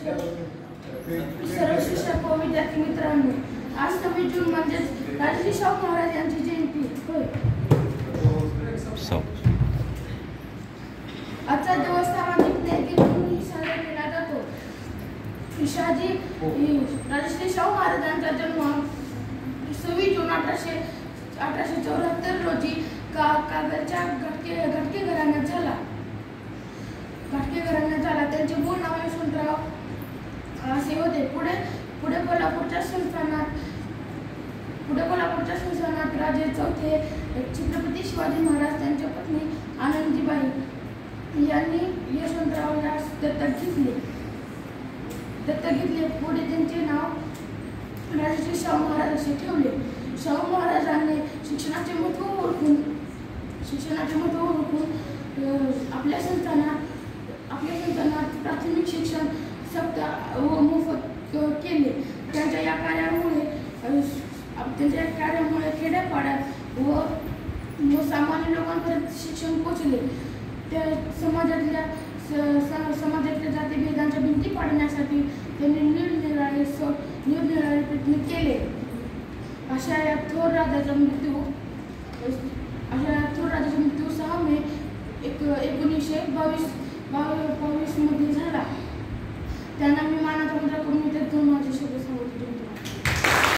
सर्व शिक्षक व विद्यार्थी मित्रांनो, आज 26 जून म्हणजेच राजर्षी शाहू महाराज यांची जयंती होय. आजचा दिवस सामाजिक नैतिक म्हणून साजरा केला जातो. राजर्षी शाहू महाराजांचा जन्म 26 जून 1874 रोजी कागलच्या घाटगे घराण्यात झाला. त्यांचे मूळ नाव यशवंतराव असे होते. पुढे कोल्हापूरच्या संस्थानात राजे चौथे छत्रपती शिवाजी महाराज त्यांच्या पत्नी आनंदीबाई यांनी यशवंतराव यास दत्तक घेतले. पुढे त्यांचे नाव राजर्षी शाहू महाराज असे ठेवले. शाहू महाराजांनी शिक्षणाचे महत्त्व ओळखून आपल्या संस्थानात प्राथमिक शिक्षण सक्त व मोफत केले. त्यांच्या या कार्यामुळे खेड्यापाड्यात व सामान्य लोकांपर्यंत शिक्षण पोहोचले. त्या समाजातल्या जातीभेदांच्या भिंती पाडण्यासाठी त्यांनी निरनिराळे प्रयत्न केले. अशा या थोर राजाचा मृत्यू 6 मे 1922 मध्ये झाला. त्यांना मी मानाचा मुद्रा करून 2 माझे शब्द सांगतो.